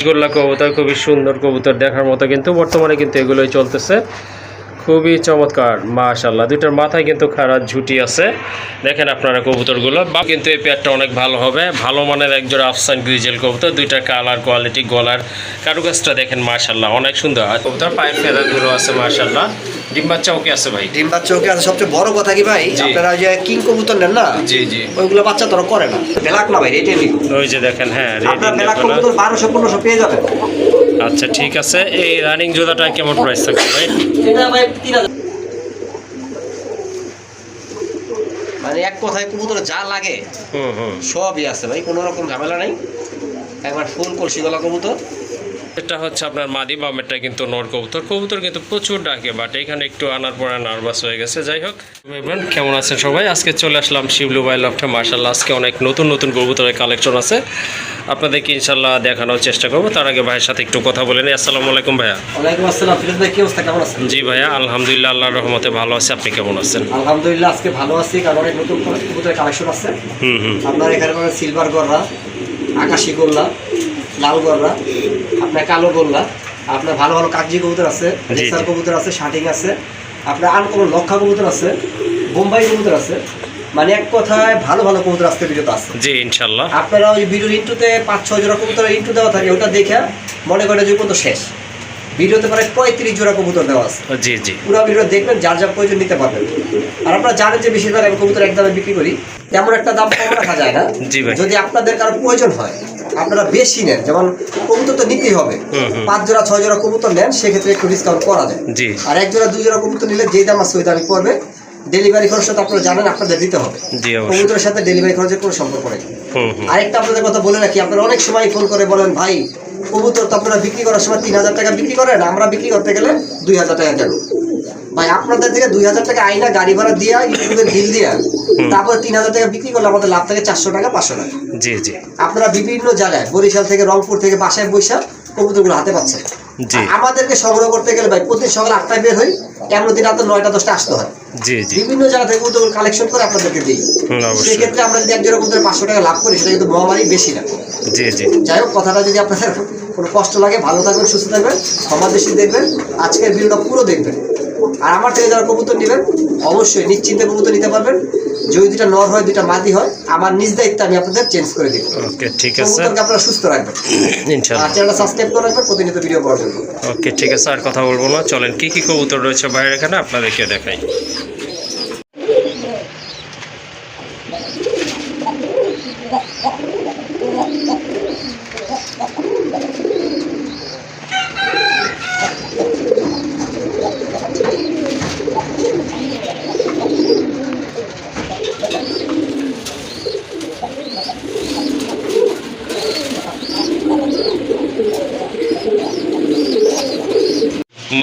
রাজগোল্লা কবুতর, খুবই সুন্দর কবুতর, দেখার মতো কিন্তু বর্তমানে কিন্তু এগুলোই চলতেছে। খুবই চমৎকার মাশাআল্লাহ। দুইটার মাথায় কিন্তু খারাপ ঝুটি আছে, দেখেন আপনারা কবুতরগুলো। বা কিন্তু এই পেয়ারটা অনেক ভালো হবে, ভালো মানের একজোড়া আফসান গ্রিজেল কবুতর। দুইটার কালার কোয়ালিটি, গলার কারুকাজটা দেখেন মাশাআল্লাহ অনেক সুন্দর। আর কবুতর পায়ের ফেদারগুলো আছে মাশাআল্লাহ। ডিম বাচ্চা ওকে আছে ভাই? ডিম বাচ্চা ওকে আছে। সবচেয়ে বড় কথা কি ভাই, আপনারা যে কিং কবুতর নেন না, জি জি, ওইগুলো বাচ্চা তোরা করে না, ব্ল্যাক না ভাই, রেড এলিগো। ওই যে দেখেন, হ্যাঁ আপনারা ব্ল্যাক কবুতর 1200-1500 পেয়ে যাবেন। আচ্ছা ঠিক আছে। এই রানিং জোড়াটা কেমন প্রাইস থাকবে ভাই? এটা ভাই 3000। মানে এক কথায় কবুতরে যা লাগে সবই আছে ভাই, কোনো রকম ঝামেলা নাই, একবার ফুল কলসি গলা কবুতর। এটা হচ্ছে আপনার মাদি, বামেরটা কিন্তু নর কবুতর। কবুতর কিন্তু প্রচুর ডাকে, বাট এখানে একটু আনার পরে নার্ভাস হয়ে গেছে। যাই হোক, কেমন আছেন সবাই? আজকে চলে আসলাম শিবলু ভাই লফটে। মার্শাল্লাহ আজকে অনেক নতুন নতুন কবুতরের কালেকশন আছে, আপনাদেরকে ইনশাল্লাহ দেখানোর চেষ্টা করবো। তার আগে ভাইয়ের সাথে একটু কথা বলে নিই। আসসালামু আলাইকুম ভাইয়া। ওয়ালাইকুম আসসালাম। ফিরোজ ভাই কি অবস্থা, কেমন আছেন? জি ভাইয়া আলহামদুলিল্লাহ, আল্লাহর রহমতে ভালো আছে। আপনি কেমন আছেন? আলহামদুলিল্লাহ আজকে ভালো আছি, কারণ অনেক নতুন কবুতরের কালেকশন আছে। আপনার এখানে মানে সিলভার গররা, আকাশি গোল্লা, লাল গররা, আপনার কালো গোল্লা, আপনার ভালো ভালো কাগজি কবুতর আছে, রেসার কবুতর আছে, শার্টিং আছে, আপনার আনকমন লক্ষা কবুতর আছে, বোম্বাই কবুতর আছে। মানে এক কথায় ভালো ভালো কবুতর আজকে ভিডিওতে আছে। জি ইনশাল্লাহ। আপনারা ওই ভিডিওর ইন্টুতে 5-6 জোড়া কবুতরের ইন্টু দেওয়া থাকে, ওটা দেখে মনে করেন যে পর্যন্ত শেষ। ভিডিওতে প্রায় 35 জোড়া কবুতর দেওয়া আছে। জি জি, পুরো ভিডিও দেখবেন, যার যার প্রয়োজন নিতে পারবেন। আর আপনারা জানেন যে বেশিরভাগ আমি কবুতর এক দামে বিক্রি করি, তেমন একটা দাম কম রাখা যায় না। জি ভাই। যদি আপনাদের কারো প্রয়োজন হয়, আপনারা বেশি নেন, যেমন কবুতর তো নিতেই হবে, 5 জোড়া 6 জোড়া কবুতর নেন, সেক্ষেত্রে একটু ডিসকাউন্ট করা যায়। জি। আর 1 জোড়া 2 জোড়া কবুতর নিলে যেই দাম আছে ওই দামই পড়বে। ডেলিভারি খরচটা তো আপনারা জানেন, আপনাদের দিতে হবে। জি অবশ্যই। কবুতরের সাথে ডেলিভারি খরচের কোনো সম্পর্ক নেই। আরেকটা আপনাদের কথা বলে রাখি, আপনারা অনেক সময় ফোন করে বলেন, ভাই কবুতর তো আপনারা বিক্রি করার সময় 3000 টাকা বিক্রি করেন, আমরা বিক্রি করতে গেলে 2000 টাকা কেন? ভাই আপনাদের থেকে 2000 টাকা আইনা গাড়ি ভাড়া দিয়া, ইউটিউবের বিল দিয়া, তারপর 3000 টাকা বিক্রি করলে আমাদের লাভ থাকে 400 টাকা 500 টাকা। জি জি। আপনারা বিভিন্ন জায়গায় বরিশাল থেকে রংপুর থেকে বাসায় বৈশা কবুতরগুলো হাতে পাচ্ছেন। আমাদেরকে সংগ্রহ করতে গেলে ভাই প্রতি সকাল 8টায় বের হই, এমন দিন রাত 9টা-10টা আসতে হয়। জি জি। বিভিন্ন জায়গা থেকে কবুতর কালেকশন করে আপনাদেরকে দিই। সেক্ষেত্রে আমরা যদি এক জোড়া কবুতরে 500 টাকা লাভ করি, সেটা কিন্তু মহামারী বেশি না। জি জি। যাই হোক, কথাটা যদি আপনাদের কোনো কষ্ট লাগে, ভালো থাকবেন, সুস্থ থাকবেন, সমাজ দেশি দেখবেন, আজকের ভিডিওটা পুরো দেখবেন। আর আমার থেকে যারা কবুতর নেবেন, অবশ্যই নিশ্চিন্তে কবুতর নিতে পারবেন। যদি 2টা নর হয় 2টা মাদি হয়, আমার নিজ দায়িত্বে আমি আপনাদের চেঞ্জ করে দিব। ওকে ঠিক আছে। কবুতরকে আপনারা সুস্থ রাখবেন ইনশাআল্লাহ। আর চ্যানেলটা সাবস্ক্রাইব করে রাখবেন প্রতিনিয়ত ভিডিও পাওয়ার জন্য। ওকে ঠিক আছে, আর কথা বলবো না, চলেন কি কি কবুতর রয়েছে বাইরে এখানে আপনাদেরকে দেখাই।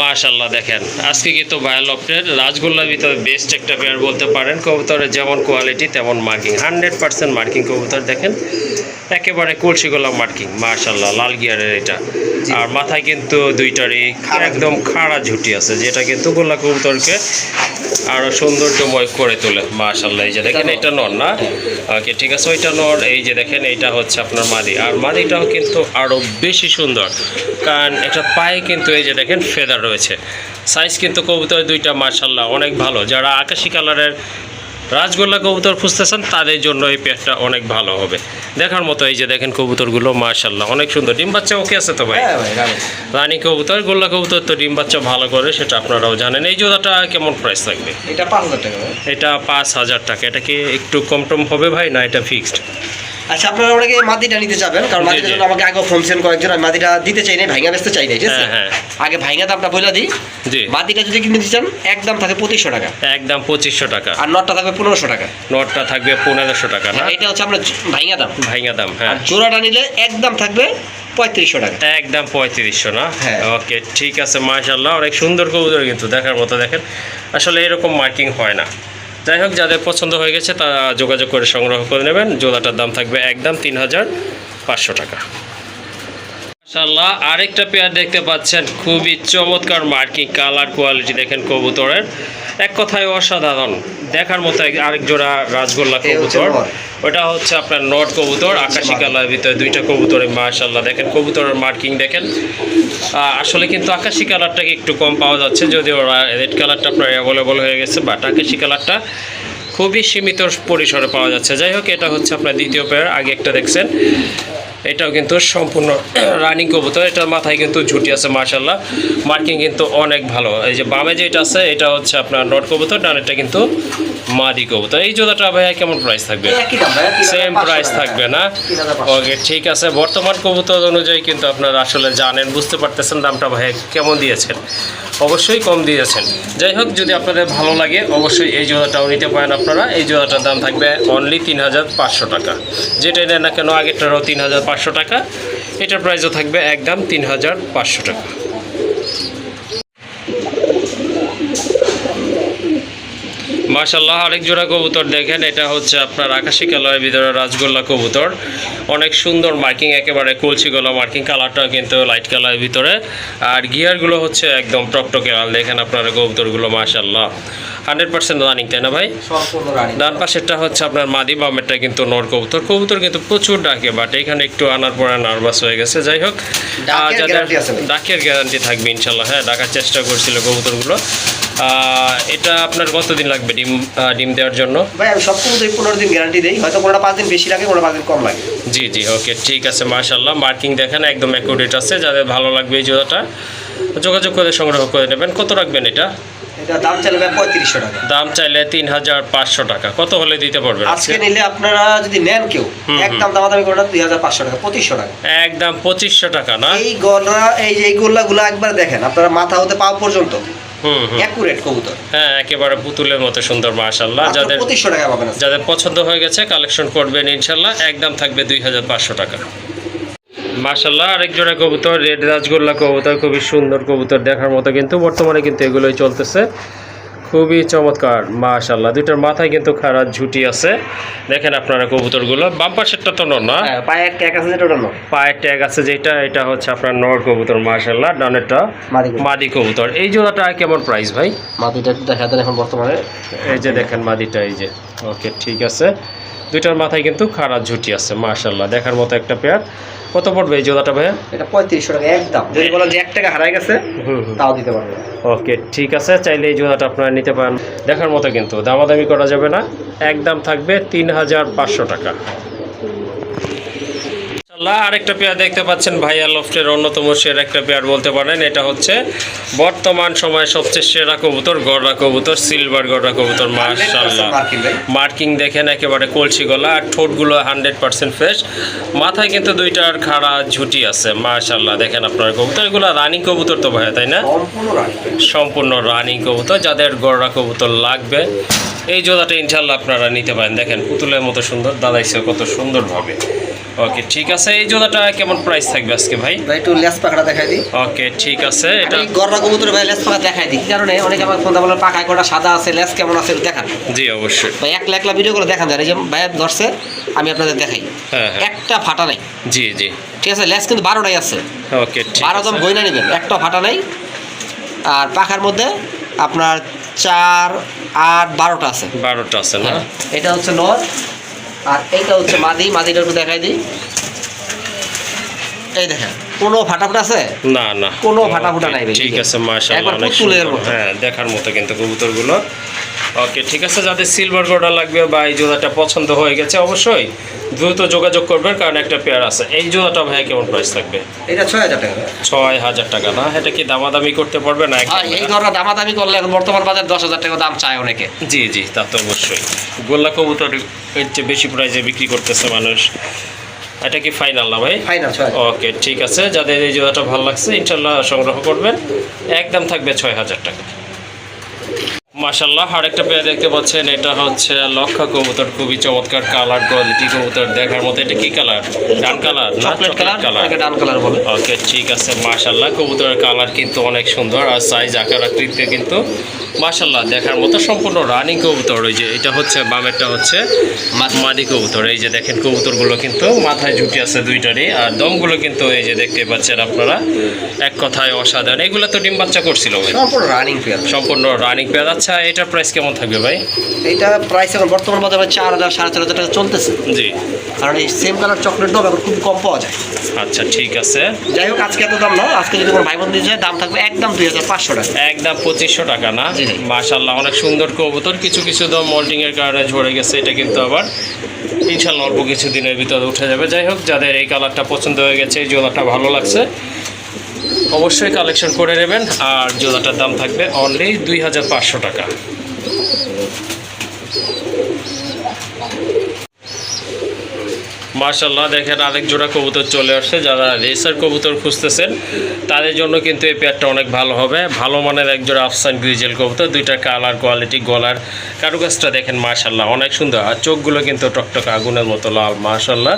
মাশাল্লাহ দেখেন, আজকে কিন্তু ভাইয়া লফটের রাজগোল্লার ভিতরে বেস্ট একটা পেয়ার বলতে পারেন। কবুতরের যেমন কোয়ালিটি তেমন মার্কিং, 100% মার্কিং কবুতর। দেখেন একেবারে কলসি গোলা মার্কিং মাশাল্লাহ, লাল গিয়ারের এটা। আর মাথায় কিন্তু দুইটারই একদম খাড়া ঝুটি আছে, যেটা কিন্তু গোল্লা কবুতরকে আরও সৌন্দর্যময় করে তোলে মাশাল্লাহ। এই যে দেখেন এটা নর না? ওকে ঠিক আছে, ওইটা নর। এই যে দেখেন এইটা হচ্ছে আপনার মাদি, আর মাদিটাও কিন্তু আরও বেশি সুন্দর, কারণ এটা পায়ে কিন্তু এই যে দেখেন ফেদার রয়েছে। সাইজ কিন্তু কবুতর দুইটা মাশাল্লাহ অনেক ভালো। যারা আকাশি কালারের রাজগোল্লা কবুতর খুঁজতেছেন তাদের জন্য এই পেয়ারটা অনেক ভালো হবে, দেখার মতো। এই যে দেখেন কবুতরগুলো মাশাল্লাহ অনেক সুন্দর। ডিম বাচ্চা ওকে আছে তো ভাই? রানী কবুতর, গোল্লা কবুতর তো ডিম বাচ্চা ভালো করে, সেটা আপনারাও জানেন। এই জোড়াটা কেমন প্রাইস থাকবে? এটা 5000 টাকা। এটা 5000 টাকা। এটা কি একটু কম টম হবে ভাই, না এটা ফিক্সড? আচ্ছা, আপনারা অনেকে মাদিটা নিতে যাবেন, কারণ মাদিটার জন্য আমাকে আগে ফোন সেন্ড কয়েকজন, আমি মাদিটা দিতে চাই না, ভাইঙ্গা বেচতে চাই না, ঠিক আছে? হ্যাঁ। আগে ভাইঙ্গা দামটা বলে দিই। জি। মাদিটা যদি কিনতে চান একদম থাকে 2500 টাকা। একদম 2500 টাকা। আর নটটা থাকবে 1500 টাকা। নটটা থাকবে 1500 টাকা না? এটা হচ্ছে আপনার ভাইঙ্গা দাম। ভাইঙ্গা দাম, হ্যাঁ। জোড়াটা নিলে একদম থাকবে 3500 টাকা। একদম 3500 না? হ্যাঁ। ওকে ঠিক আছে মাশাআল্লাহ, অনেক সুন্দর কবুতর কিন্তু দেখার মতো। দেখেন আসলে এরকম মার্কিং হয় না। যাই হোক, যাদের পছন্দ হয়ে গেছে তারা যোগাযোগ করে সংগ্রহ করে নেবেন। জোড়াটার দাম থাকবে একদম 3500 টাকা। মাশাআল্লাহ আরেকটা পেয়ার দেখতে পাচ্ছেন, খুবই চমৎকার মার্কিং, কালার কোয়ালিটি দেখেন কবুতরের এক কথায় অসাধারণ, দেখার মতো আরেক জোড়া রাজগোল্লা কবুতর। ওটা হচ্ছে আপনার নট কবুতর, আকাশি কালারের ভিতরে দুইটা কবুতরে মাশাআল্লাহ দেখেন কবুতরের মার্কিং দেখেন। আসলে কিন্তু আকাশি কালারটাকে একটু কম পাওয়া যাচ্ছে, যদিও রেড কালারটা আপনার অ্যাভেলেবল হয়ে গেছে, বাট আকাশি কালারটা খুবই সীমিত পরিসরে পাওয়া যাচ্ছে। যাই হোক, এটা হচ্ছে আপনার দ্বিতীয় পেয়ার, আগে একটা দেখছেন, এটাও কিন্তু সম্পূর্ণ রানিং কবুতর। এটার মাথায় কিন্তু ঝুটি আছে মাশাআল্লাহ, মার্কিং কিন্তু অনেক ভালো। এই যে বামে যেটা আছে এটা হচ্ছে আপনার নট কবুতর, ডানেরটা কিন্তু মাদি কবুতর। এই জোড়াটা ভাইয়া কেমন প্রাইস থাকবে? সেম প্রাইস থাকবে না? ওকে ঠিক আছে। বর্তমান কবুতর অনুযায়ী কিন্তু আপনারা আসলে জানেন, বুঝতে পারতেছেন দামটা ভাইয়া কেমন দিয়েছেন, অবশ্যই কম দিয়েছেন। যাই হোক, যদি আপনাদের ভালো লাগে অবশ্যই এই জোড়াটাও নিতে পারেন আপনারা। এই জোড়াটার দাম থাকবে অনলি 3500 টাকা। যেটাই নেন না কেন আগেরটারও 3500 টাকা, এটার প্রাইসও থাকবে একদম 3500 টাকা। মাশাআল্লাহ আরেক জোড়া কবুতর দেখেন, এটা হচ্ছে আপনার আকাশি কালারের ভিতরে রাজগোল্লা কবুতর, অনেক সুন্দর মার্কিং, একেবারে কলসি গলা মার্কিং, কালারটা কিন্তু লাইট কালারের ভিতরে, আর গিয়ারগুলো হচ্ছে একদম টকটকে লাল। দেখেন আপনারা কবুতরগুলো মাশাআল্লাহ 100% রানিং, তাই না ভাই? ডান পাশেরটা হচ্ছে আপনার মাদি, বামেরটা কিন্তু নর কবুতর। কবুতর কিন্তু প্রচুর ডাকে, বাট এখানে একটু আনার পরে নার্ভাস হয়ে গেছে। যাই হোক, ডাকের গ্যারান্টি থাকবে ইনশাল্লাহ। হ্যাঁ, ডাকার চেষ্টা করছিল কবুতরগুলো। এটা আপনার কতদিন লাগবে ডিম দেওয়ার জন্য? ভাই আমি সব কবুতর 15 দিন গ্যারান্টি দেই, হয়তো কোনোটা 5 দিন বেশি লাগে, কোনোটা 5 দিন কম লাগে। জি জি, ওকে ঠিক আছে। মাশাআল্লাহ মার্কিং দেখেন একদম অ্যাকুরেট আছে। যাদের ভালো লাগবে এই জোড়াটা যোগাযোগ করে সংগ্রহ করে নেবেন। কত রাখবেন এটা? এটা দাম চাইলে 3500 টাকা। দাম চাইলে 3500 টাকা। কত হলে দিতে পারবেন? আজকে নিলে আপনারা যদি নেন কেউ, একদম দামাদামি করে 2500 টাকা, 2500 টাকা একদম 2500 টাকা না? এই গলা, এই যে এই গোল্লাগুলো একবার দেখেন আপনারা, মাথা হতে পা পর্যন্ত অ্যাকুরেট কবুতর। হ্যাঁ, একেবারে পুতুলের মতো সুন্দর মাশাআল্লাহ। যাদের 2500 টাকা পাবেন, যাদের পছন্দ হয়ে গেছে কালেকশন করবেন ইনশাআল্লাহ। একদম থাকবে 2500 টাকা। মাশাআল্লাহ আরেক জোড়া কবুতর, রেড রাজগোল্লা কবুতর, খুবই সুন্দর কবুতর, দেখার মতো কিন্তু বর্তমানে কিন্তু এগুলোই চলতেছে, খুবই চমৎকার মাশাআল্লাহ। দুইটার মাথায় কিন্তু খারাপ ঝুটি আছে, দেখেন আপনারা কবুতরগুলো। বাম পাশেরটা তো নর না? পায়ে ট্যাগ আছে যেটা, ওটা নর। পায়ের ট্যাগ আছে যেটা, এটা হচ্ছে আপনার নর কবুতর মাশাআল্লাহ। ডানেরটা মাদি কবুতর। এই জোড়াটা কেমন প্রাইস ভাই? মাদিটা দেখা দেন এখন বর্তমানে, এই যে দেখেন মাদিটা, এই যে। ওকে ঠিক আছে, দুইটার মাথায় কিন্তু খারাপ ঝুটি আছে মাশাআল্লাহ, দেখার মতো একটা পেয়ার। কত পড়বে এই জোড়াটা ভাইয়া? এটা 3500 টাকা একদম। যদি বলেন যে 1 টাকা হারাই গেছে তাও দিতে পারবো। ওকে ঠিক আছে, চাইলে এই জোড়াটা আপনারা নিতে পারেন, দেখার মতো কিন্তু দামাদামি করা যাবে না, একদম থাকবে 3500 টাকা। আরেকটা পেয়ার দেখতে পাচ্ছেন ভাইয়া লফটের অন্যতম সেরা একটা পেয়ার বলতে পারেন। এটা হচ্ছে বর্তমান সময়ে সবচেয়ে সেরা কবুতর, গররা কবুতর, সিলভার গররা কবুতর মাশাআল্লাহ। মার্কিং দেখেন একেবারে কলসি গলা, আর ঠোঁটগুলো 100% ফ্রেশ, মাথায় কিন্তু দুইটার খাড়া ঝুটি আছে মাশাআল্লাহ। দেখেন আপনার কবুতর, এগুলো রানিং কবুতর তো ভাইয়া, তাই না? সম্পূর্ণ রানিং কবুতর। যাদের গররা কবুতর লাগবে এই জোড়াটা ইনশাআল্লাহ আপনারা নিতে পারেন। দেখেন পুতুলের মতো সুন্দর, দাদাইছে কত সুন্দরভাবে। ওকে ঠিক আছে, এই জোড়াটা কেমন প্রাইস থাকবে আজকে ভাই? ভাই একটু লেস পাখাটা দেখাই দিই। ওকে ঠিক আছে, এটা গররা কবুতর ভাই লেস পাখা দেখাই দিই, কারণ অনেকে আমার ফোন বলে পাখায় কোটা সাদা আছে, লেস কেমন আছে দেখান। জি অবশ্যই ভাই একলা একলা ভিডিও করে দেখান যায়, এই যে ভাই ধরছে আমি আপনাদের দেখাই। হ্যাঁ একটা ফাটা নাই। জি জি ঠিক আছে, লেস কিন্তু 12টাই আছে। ওকে ঠিক 12 দাম গয়না নেবেন, একটা ফাটা নাই। আর পাখার মধ্যে আপনার 4, 8, 12টা আছে। 12টা আছে না? এটা হচ্ছে নর, আর এইটা হচ্ছে মাদি। মাদিটা একটু দেখাই দিই, এই দেখেন কোনো ফাটাফুটা আছে না? না কোনো ফাটাফুটা নাই। ঠিক আছে মাশাআল্লাহ, অনেক সুন্দর। হ্যাঁ দেখার মতো কিন্তু কবুতরগুলো। ওকে ঠিক আছে, যাদের সিলভার গড়া লাগবে বা এই জোড়াটা পছন্দ হয়ে গেছে অবশ্যই দ্রুত যোগাযোগ করবেন, কারণ একটা পেয়ার আছে। এই জোড়াটা ভাই কেমন প্রাইস থাকবে? এটা 6000 টাকা। 6000 টাকা না? এটা কি দামাদামি করতে পারবে না? এই ধরনের দামাদামি করলে এখন বর্তমান বাজার 10,000 টাকা দাম চায় অনেকে। জি জি, তা তো অবশ্যই। গোল্লা কবুতর এর চেয়ে বেশি প্রাইসে বিক্রি করতেছে মানুষ। এটা কি ফাইনাল না ভাই? ফাইনাল। ওকে ঠিক আছে, যাদের এই জোড়াটা ভালো লাগছে ইনশাল্লাহ সংগ্রহ করবেন, একদম থাকবে 6000 টাকা। মাশাল্লাহ আরেকটা পেয়ার দেখতে পাচ্ছেন, এটা হচ্ছে লক্ষা কবুতর, খুবই চমৎকার কালার কোয়ালিটি কবুতর দেখার মতো। এটা কি কালার? ডান কালার না চকলেট কালার, এটাকে ডান কালার বলে। ওকে ঠিক আছে, মাশাল্লাহ কবুতরের কালার কিন্তু অনেক সুন্দর, আর সাইজ আকার আকৃতিতে কিন্তু মাশাল্লাহ দেখার মতো সম্পূর্ণ রানিং কবুতর। ওই যে এটা হচ্ছে বামেরটা হচ্ছে মাদি কবুতর। এই যে দেখেন কবুতরগুলো কিন্তু মাথায় ঝুটি আছে দুইটারই, আর দমগুলো কিন্তু এই যে দেখতে পাচ্ছেন আপনারা, এক কথায় অসাধারণ। এগুলো তো ডিম বাচ্চা করছিল ভাই? সম্পূর্ণ রানিং পেয়ার। সম্পূর্ণ রানিং পেয়ার। আচ্ছা এটার প্রাইস কেমন থাকবে ভাই? এটা প্রাইস এখন বর্তমান বাজারে 4,000 4,500 টাকা চলতেছে। জি, কারণ এই সেম কালার চকলেট ডগ এখন খুব কম পাওয়া যায়। আচ্ছা ঠিক আছে। যাই হোক আজকে এত দাম না, আজকে যদি কোনো ভাই বোন দিয়ে যায় দাম থাকবে একদম 2,500 টাকা। একদম 2500 টাকা না? জি। মাশাল্লাহ অনেক সুন্দর কবুতর, কিছু কিছু দাম মল্টিং এর কারণে ঝরে গেছে, এটা কিন্তু আবার ইনশাল্লাহ অল্প কিছু দিনের ভিতরে উঠে যাবে। যাই হোক যাদের এই কালারটা পছন্দ হয়ে গেছে, এই জোড়াটা ভালো লাগছে, অবশ্যই কালেকশন করে নেবেন। আর জোড়াটার দাম থাকবে অনলি 2500 টাকা। মাশাল্লাহ দেখেন আরেক জোড়া কবুতর চলে আসছে। যারা রেসার কবুতর খুঁজতেছেন তাদের জন্য কিন্তু এই পেয়ারটা অনেক ভালো হবে। ভালো মানের এক জোড়া আফসান গ্রিজেল কবুতর, দুইটা কালার কোয়ালিটি, গলার কারুকাজটা দেখেন মাশাল্লাহ অনেক সুন্দর, আর চোখগুলো কিন্তু টকটক আগুনের মতো লাল মাশাল্লাহ,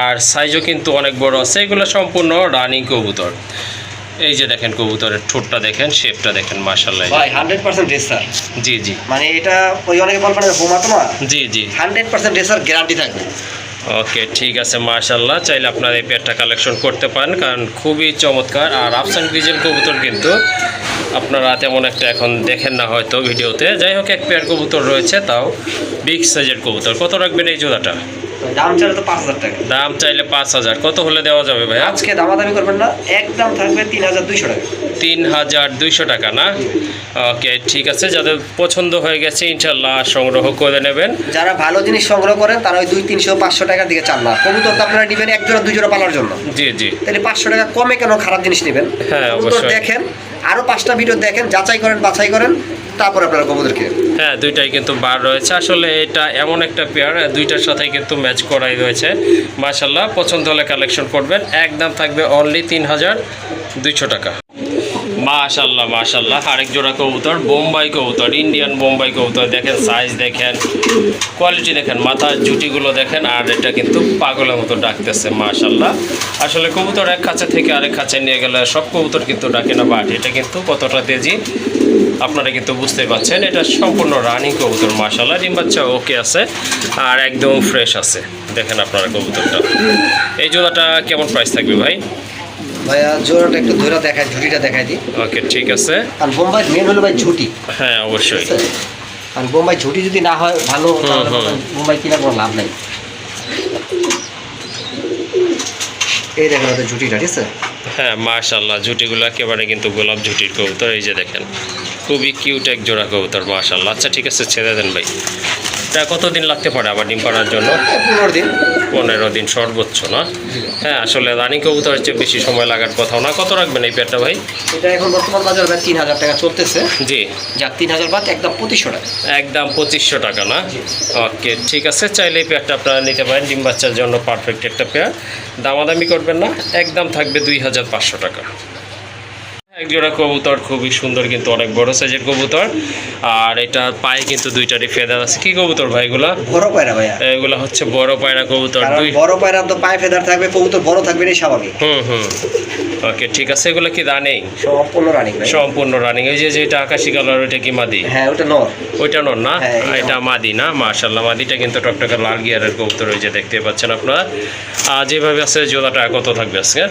আর সাইজও কিন্তু অনেক বড় আছে। এগুলো সম্পূর্ণ রানিং কবুতর। এই যে দেখেন কবুতরের ঠোঁটটা দেখেন, শেপটা দেখেন মাশাল্লাহ। ভাই 100% রেসার। জি জি, মানে এটা ওই অনেকে বলবেন বোমা তো না, জি জি 100% রেসার গ্যারান্টি থাকবে। ওকে ঠিক আছে মাশাল্লাহ, চাইলে আপনারা এই পেয়ারটা কালেকশন করতে পারেন, কারণ খুবই চমৎকার। আর আফসান গ্রিজেল কবুতর কিন্তু আপনারা তেমন একটা এখন দেখেন না হয়তো ভিডিওতে। যাই হোক এক পেয়ার কবুতর রয়েছে, তাও বিগ সাইজের কবুতর। কত রাখবেন এই জোড়াটা? দাম চাইলে তো 5,000 টাকা। দাম চাইলে 5000। কত হলে দেওয়া যাবে ভাই? আজকে দামাদামি করবেন না, একদম থাকবে 3,200 টাকা। 3200 টাকা না? ওকে ঠিক আছে, যাদের পছন্দ হয়ে গেছে ইনশাল্লাহ সংগ্রহ করে নেবেন। যারা ভালো জিনিস সংগ্রহ করেন তারা ওই 200-300-500 টাকার দিকে চান না। কবুতর তো আপনারা নেবেন এক জোড়া 2 জোড়া পালার জন্য, জি জি, তাহলে 500 টাকা কমে কেন খারাপ জিনিস নেবেন? হ্যাঁ, কবুতর অবশ্যই। দেখেন, আরো 5টা ভিডিও দেখেন, যাচাই করেন বাছাই করেন, তারপর আপনারা কবুতরকে। হ্যাঁ দুইটাই কিন্তু বার রয়েছে। আসলে এটা এমন একটা পেয়ার, দুইটার সাথে কিন্তু ম্যাচ করাই রয়েছে মাশাল্লাহ। পছন্দ হলে কালেকশন করবেন। একদম থাকবে অনলি 3200 টাকা। মাশাল্লাহ মাশাল্লাহ আরেক জোড়া কবুতর, বোম্বাই কবুতর, ইন্ডিয়ান বোম্বাই কবুতর। দেখেন সাইজ দেখেন, কোয়ালিটি দেখেন, মাথার জুটিগুলো দেখেন, আর এটা কিন্তু পাগলের মতো ডাকতেছে মাশাল্লাহ। আসলে কবুতর এক খাঁচা থেকে আরেক খাঁচা নিয়ে গেলে সব কবুতর কিন্তু ডাকে না, বাট এটা কিন্তু কতটা তেজি আপনারা কিন্তু বুঝতেই পারছেন। এটা সম্পূর্ণ রানিং কবুতর মাশাল্লাহ, ডিম বাচ্চা ওকে আছে আর একদম ফ্রেশ আছে। দেখেন আপনারা কবুতরটা। এই জোড়াটা কেমন প্রাইস থাকবে ভাই? ভাইয়া জোড়াটা একটু ধরে দেখায়, ঝুটিটা দেখাই দিই। ওকে ঠিক আছে। আর বোম্বাই মেন হলো ভাই ঝুটি। হ্যাঁ অবশ্যই। ঠিক আছে? কারণ বোম্বাই ঝুটি যদি না হয় ভালো, তাহলে বোম্বাই কিনা কোনো লাভ নেই। এই দেখেন ওদের ঝুটিটা, ঠিক আছে? হ্যাঁ মাশাল্লাহ জুটিগুলো একেবারে কিন্তু গোলাপ ঝুটির কবুতর। এই যে দেখেন খুবই কিউট এক জোড়া কবুতর মাশাল্লাহ। আচ্ছা ঠিক আছে ছেড়ে দেন ভাই। এটা কতদিন লাগতে পারে আবার ডিম পাড়ার জন্য? 15 দিন। 15 দিন সর্বোচ্চ না? হ্যাঁ আসলে রানিং কবুতরের চেয়ে বেশি সময় লাগার কথাও না। কত রাখবেন এই পেয়ারটা ভাই? এটা এখন বর্তমান বাজার ভাই 3,000 টাকা চলতেছে। জি, যাক 3,000 বাদ একদম 2500 টাকা। একদম 2500 টাকা না? ওকে ঠিক আছে, চাইলে এই পেয়ারটা আপনারা নিতে পারেন, ডিম বাচ্চার জন্য পারফেক্ট একটা পেয়ার। দামাদামি করবেন না, একদম থাকবে 2500 টাকা। এক জোড়া কবুতর খুবই সুন্দর, কিন্তু অনেক বড় সাইজের কবুতর, আর এটার পায়ে কিন্তু দুইটারই ফেদার আছে। কি কবুতর ভাই এগুলা? বড় পায়রা ভাইয়া। এগুলা হচ্ছে বড় পায়রা কবুতর। কারণ দুই বড় পায়রা তো পায়ে ফেদার থাকবে, কবুতর বড় থাকবে, এটাই স্বাভাবিক। হুম ওকে ঠিক আছে। এগুলো কি রানিং? সম্পূর্ণ রানিং ভাই। সম্পূর্ণ রানিং। এই যে যেটা আকাশি কালার ওইটা কি মাদি? হ্যাঁ ওটা নর। ওইটা নর না? হ্যাঁ, এটা মাদি না? মাশাল্লাহ মাদিটা কিন্তু টকটকে লাল গিয়ারের কবুতর। ওই যে দেখতে পাচ্ছেন আপনারা। আর যেভাবে আছে জোড়াটা কত থাকবে আজকে?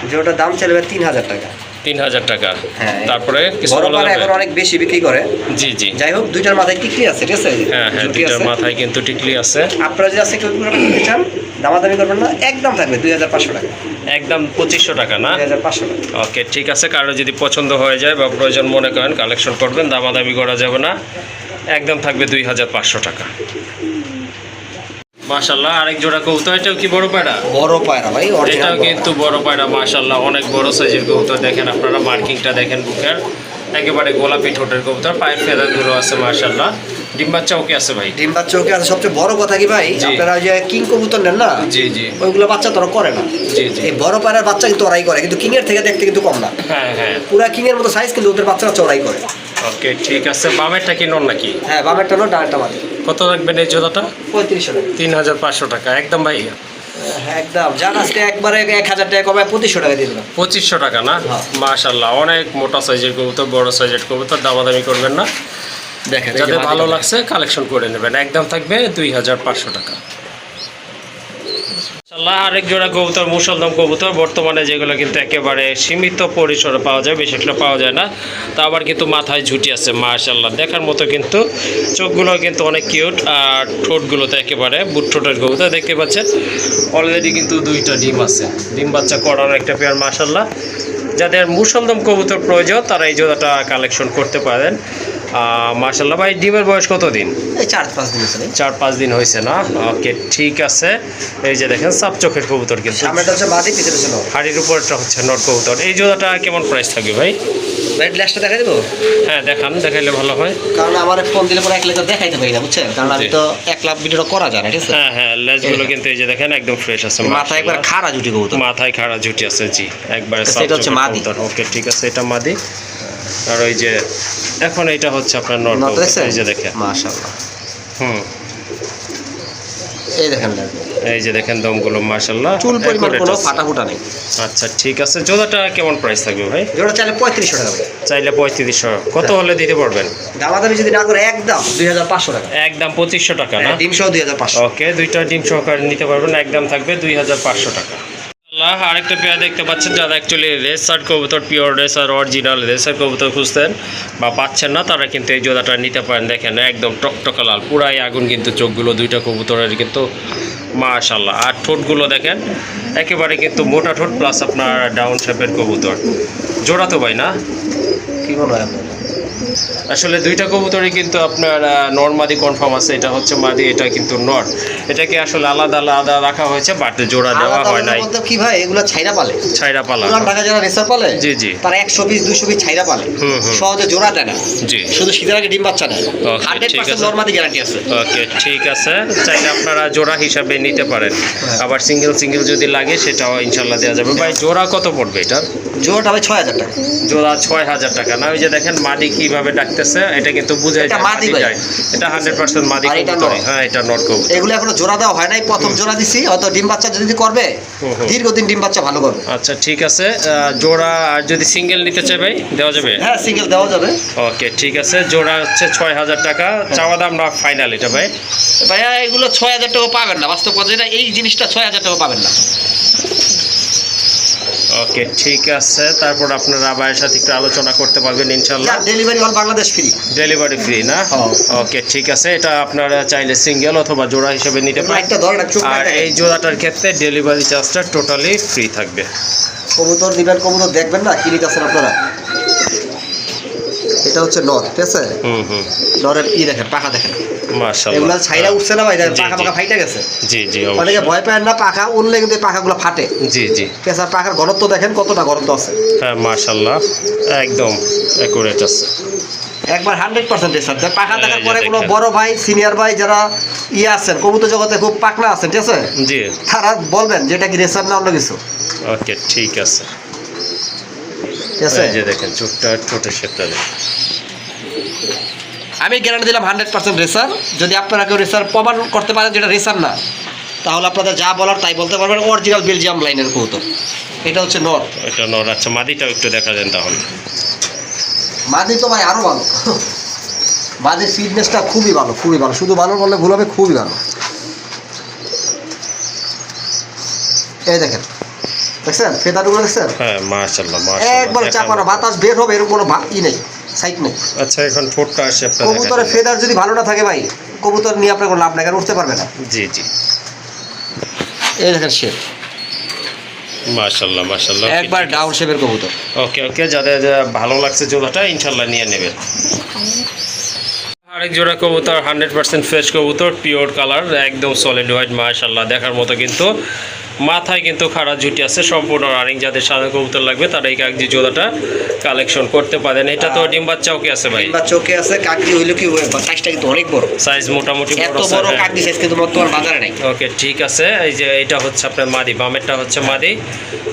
যেটার দাম চলে 3,000 টাকা। 3000 টাকা। হ্যাঁ। তারপরে কিছু বড় বলা পায়রা যাবে? এখন অনেক বেশি বিক্রি করে। জি জি। যাই হোক দুইটার মাথায় টিকলি আছে, ঠিক আছে? হ্যাঁ ঝুঁটি দুইটার আছে। মাথায় কিন্তু টিকলি আছে। আপনারা যদি আছে কেউ কিনতে চান দামাদামি করবেন না, একদম থাকবে 2,500 টাকা। একদম 2500 টাকা না? 2,500 টাকা। ওকে ঠিক আছে, কারো যদি পছন্দ হয়ে যায় বা প্রয়োজন মনে করেন কালেকশন করবেন, দামাদামি করা যাবে না, একদম থাকবে 2500 টাকা। মাশাল্লাহ আরেক জোড়া কবুতর। এটাও কি বড় পায়রা? বড় পায়রা ভাই, এটাও অরিজিনাল কিন্তু বড় পায়রা মাশাল্লাহ, অনেক বড় সাইজের কবুতর। দেখেন আপনারা মার্কিংটা দেখেন বুকের, একেবারে গোলাপি ঠোঁটের কবুতর, পায়ের ফেদারগুলো আছে মাশাল্লাহ। ডিম বাচ্চা ওকে আছে ভাই? ডিম বাচ্চা ওকে আছে। সবচেয়ে বড় কথা কি ভাই, জি। আপনারা ওই যে কিং কবুতর নেন না, জি জি ওইগুলো বাচ্চা তোরা করে না। জি জি। এই বড় পায়রার বাচ্চা কিন্তু ওরাই করে, কিন্তু কিং এর থেকে দেখতে কিন্তু কম না। হ্যাঁ হ্যাঁ। পুরা কিং এর মতো সাইজ, কিন্তু ওদের বাচ্চারা চড়াই করে। ওকে ঠিক আছে। বামেরটা কি নর নাকি? হ্যাঁ বামেরটা হলো, ডানটা মাদি। কত রাখবেন এই জোড়াটা? 3500 টাকা। 3500 টাকা একদম ভাই। হ্যাঁ একদম, যার আজকে একবারে 1000 টাকা কমে 2500 টাকা দিয়ে দিলাম। 2500 টাকা না? হ্যাঁ। মাশাআল্লাহ, অনেক মোটা সাইজের কবুতর, বড় সাইজের কবুতর, দামাদামি করবেন না। দেখেন যাদের ভালো লাগছে কালেকশন করে নেবেন, একদম থাকবে 2500 টাকা। মাশাআল্লাহ, আরেক জোড়া কবুতর, মুসলদম কবুতর, বর্তমানে যেগুলো কিন্তু একেবারে সীমিত পরিসরে পাওয়া যায়, বেশি একটা পাওয়া যায় না। তা আবার কিন্তু মাথায় ঝুটি আছে মাশাআল্লাহ, দেখার মতো কিন্তু। চোখগুলো কিন্তু অনেক কিউট, আর ঠোঁটগুলো তো একেবারে বুট ঠোঁটের কবুতর দেখতে পাচ্ছেন। অলরেডি কিন্তু 2টা ডিম আছে, ডিম বাচ্চা করানো একটা পেয়ার মাশাআল্লাহ। যাদের মুসলদম কবুতর প্রয়োজন তারা এই জোড়াটা কালেকশন করতে পারেন। মাশাআল্লাহ ভাই, ডিমের বয়স কত দিন? এই 4-5 দিন আছে। 4-5 দিন হয়েছে না? ওকে ঠিক আছে। এই যে দেখেন সাপ চোখের কবুতর, কিন্তু সামনেটা হচ্ছে মাদি, পিছনে হচ্ছে নর। হাড়ির উপরটা হচ্ছে নর কবুতর। এই জোড়াটা কেমন প্রাইস থাকবে ভাই? রেড ল্যাশটা দেখাই দেবো? হ্যাঁ দেখান, দেখাইলে ভালো হয়। কারণ আমার ফোন দিলে পরে 1 লাখ দেখাইতে পারি না, বুঝছেন? কারণ আমি তো 1 লাখ ভিডিওটা করা যায় না, ঠিক আছে? হ্যাঁ হ্যাঁ, লেজগুলো কিন্তু এই যে দেখেন একদম ফ্রেশ আছে, মাথা একবার খাড়া জুটি কবুতর। মাথায় খাড়া ঝুটি আছে, জি একবারে সাপ এটা হচ্ছে চোখের মাদি। কবুতর। ওকে ঠিক আছে, এটা মাদি। আর ওই যে এখন এটা হচ্ছে আপনার নর নর কবুতর, দেখছেন? এই যে দেখেন। মাশাআল্লাহ, হুম, এই দেখেন এই যে দেখেন দমগুলো মাশাআল্লাহ, চুল পরিমাণ accurate কোনো আছে। ফাটা ফুটা নেই। আচ্ছা ঠিক আছে। জোড়াটা কেমন প্রাইস থাকবে ভাই? যেটা চাইলে 3500 টাকা ভাই। চাইলে 3500। কত হলে দিতে পারবেন? দামাদামি যদি না করে একদম 2500 টাকা। একদম 2500 টাকা না? হ্যাঁ, ডিম সহ 2500। ওকে, 2টা ডিম সহকারে নিতে পারবেন, একদম থাকবে 2500 টাকা। আল্লাহ, আরেকটা পেয়ার দেখতে পাচ্ছেন, যারা অ্যাকচুয়ালি রেসার কবুতর, পিওর রেসার, অরিজিনাল রেসার কবুতর খুঁজতেন বা পাচ্ছেন না, তারা কিন্তু এই জোড়াটা নিতে পারেন। দেখেন একদম টকটকা লাল, পুরাই আগুন কিন্তু চোখগুলো, 2টা কবুতরের কিন্তু মাশাআল্লাহ। আর ঠোঁটগুলো দেখেন একেবারে কিন্তু মোটা ঠোঁট, প্লাস আপনার ডাউন শেপের কবুতর। জোড়া তো ভাই না? কি মনে হয় আপনার? আসলে 2টা কবুতরই কিন্তু আপনার নর মাদি কনফার্ম আছে। এটা হচ্ছে মাদি, এটা কিন্তু নর। এটাকে আসলে আলাদা আলাদা রাখা হয়েছে, বাট জোড়া দেওয়া হয় নাই। বলতে কি ভাই, এগুলো ছাইরা পালে, ছাইরা পালা। পুরান ঢাকা যারা রেসার পালে, জি জি, তারা 100 পিস 200 পিস ছাইরা পালে, সহজে জোড়া দেয় না। জি, শুধু শীতের আগে ডিম বাচ্চা নেয়। Okay, 100% ঠিক আছে। নরমাদি গ্যারান্টি আছে। ওকে ঠিক আছে। চাইলে আপনারা জোড়া হিসাবে নিতে পারেন, আবার সিঙ্গেল সিঙ্গেল যদি লাগে সেটাও ইনশাল্লাহ দেওয়া যাবে। ভাই জোড়া কত পড়বে এটার? জোড়াটা ভাই 6000 টাকা। জোড়া 6000 টাকা না? ওই যে দেখেন মাদি কিভাবে ডাকতেছে, এটা কিন্তু বুঝাই এটা যায় মাদি মাদি ভাই। যায়। এটা 100% মাদি আর এটা কবুতর। নর। হ্যাঁ এটা নর কবুতর। এগুলো এখনো জোড়া দেওয়া হয় নাই, প্রথম জোড়া দিছি। হয়তো ডিম বাচ্চা যদি করবে, দীর্ঘদিন ডিম বাচ্চা ভালো করবে। আচ্ছা ঠিক আছে। জোড়া আর যদি সিঙ্গেল নিতে চাই ভাই দেওয়া যাবে? হ্যাঁ সিঙ্গেল দেওয়া যাবে। ওকে ঠিক আছে। জোড়া হচ্ছে 6000 টাকা, চাওয়া দাম না ফাইনাল এটা ভাই? ভাইয়া এগুলো 6000 টাকা পাবেন না, বাস্তব কথা এটা, এই জিনিসটা 6000 টাকা পাবেন না। ওকে ঠিক আছে। তারপর আপনারা আবার সাথে একটু আলোচনা করতে পারবেন ইনশাল্লাহ। Delivery all Bangladesh free. Delivery free না? ওকে ঠিক আছে। এটা আপনারা চাইলে সিঙ্গেল অথবা জোড়া হিসেবে নিতে পারেন। একটা ধরেন চুপ আর এই জোড়াটার ক্ষেত্রে ডেলিভারি চার্জটা টোটালি ফ্রি থাকবে। কবুতর দিবেন, কবুতর দেখবেন না, কি নিতেছেন আপনারা। এটা হচ্ছে নর, ঠিক আছে? নরের ই দেখেন, পাখা দেখেন মাশাআল্লাহ। এগুলা ছাইরা উঠছে না ভাই, দেখেন জি, পাখা জি। পাখা ফাইটা গেছে। জি জি অনেকে অবশ্যই। ভয় পায় না, পাখা উঠলে কিন্তু এই পাখাগুলো ফাটে। জি জি, ঠিক আছে? আর পাখার ঘনত্ব দেখেন কতটা ঘনত্ব আছে। হ্যাঁ মাশাআল্লাহ, একদম অ্যাকুরেট আছে। একবার 100% রেসার। পাখা এই দেখার যে পরে কোনো দেখেন। বড় ভাই, সিনিয়র ভাই যারা আছেন কবুতর জগতে খুব পাকনা আছেন, ঠিক আছে? জি তারা বলবেন যে এটা কি রেসার না অন্য কিছু, ওকে ঠিক আছে। ঠিক আছে? এই যে দেখেন চোখটা, ঠোঁটের শেপটা দেখেন। আমি গ্যারান্টি দিলাম 100% রেসার। যদি আপনারা কেউ রেসার প্রমাণ করতে পারেন যেটা রেসার না, তাহলে আপনাদের যা বলার তাই বলতে পারবেন। অরিজিনাল বেলজিয়াম লাইনের কবুতর। এটা হচ্ছে নর। এটা নর। আচ্ছা মাদিটাও একটু দেখা দেন তাহলে। মাদি তো ভাই আরো ভালো। মাদির ফিটনেসটা খুবই ভালো, খুবই ভালো। শুধু ভালো বললে ভুল হবে, খুবই ভালো। এই দেখেন, দেখছেন ফেদারগুলো দেখছেন? হ্যাঁ মাশাআল্লাহ একবার মাশাআল্লাহ। চাপানো বাতাস বের হবে, এরকম কোনো ই নেই, সাইড নেই। আচ্ছা এখন ঠোঁটটা শেপটা কবুতরের দেখা ফেদার যদি ভালো না থাকে ভাই, কবুতর নিয়ে আপনার কোনো লাভ নাই, কারণ উঠতে পারবে না। জি জি এই দেখেন শেপ, মাশাআল্লাহ মাশাআল্লাহ। একবার ডাউন শেপের কবুতর। ওকে ওকে, যাদের ভালো লাগছে জোড়াটা ইনশাল্লাহ নিয়ে নেবেন। আরেক জোড়া কবুতর 100% ফ্রেশ কবুতর, পিওর কালার, একদম সলিড হোয়াইট মাশাআল্লাহ, দেখার মতো কিন্তু মাথায় কিন্তু খাড়া ঝুটি আছে, সম্পূর্ণ রানিং। যাদের সাদা কবুতর লাগবে তারা এই কাগজি জোড়াটা কালেকশন করতে পারেন। এটা তো ডিম বাচ্চাও কি আছে ভাই? ডিম বাচ্চাকে আছে, কাগজি হইলো কি সাইজটা কিন্তু অনেক বড়, সাইজ মোটামুটি এত বড় কাগজি সাইজ কিন্তু বর্তমান বাজারে নাই। ওকে ঠিক আছে। এই যে এটা হচ্ছে আপনার মাদি, বামেরটা হচ্ছে মাদি,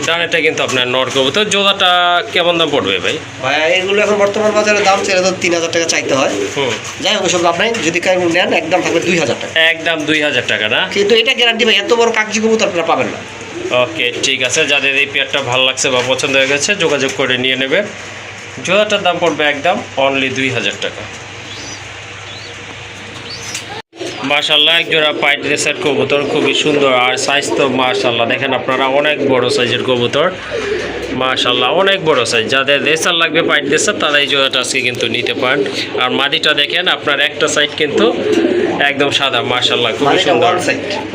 ডানেরটা কিন্তু আপনার নর কবুতর। জোড়াটা কেমন দাম পড়বে ভাই? ভাই এগুলো এখন বর্তমান বাজারে দাম ছেড়ে তো 3000 টাকা চাইতে হয়। যাই হোক সব লাভ নাই, যদি কেউ নেন একদম থাকবে 2000 টাকা। একদম 2000 টাকা না? কিন্তু এটা গ্যারান্টি ভাই, এত বড় কাগজি কবুতর আপনারা পাবেন না। ওকে ঠিক আছে, যাদের এই পেয়ারটা ভালো লাগছে বা পছন্দ হয়ে গেছে যোগাযোগ করে নিয়ে নেবে। জোড়াটার দাম পড়বে একদম অনলি 2000 টাকা। মাশাআল্লাহ এক জোড়া পাইট রেসার কবুতর, খুবই সুন্দর আর সাইজ তো মাশাআল্লাহ দেখেন আপনারা, অনেক বড় সাইজের কবুতর মাশাআল্লাহ, অনেক বড় সাইজ। যাদের রেসার লাগবে পাইট রেসার তারা এই জোড়াটা আজকে কিন্তু নিতে পারেন। আর মাদিটা দেখেন আপনার একটা সাইড কিন্তু একদম সাদা মাশাআল্লাহ, খুবই সুন্দর,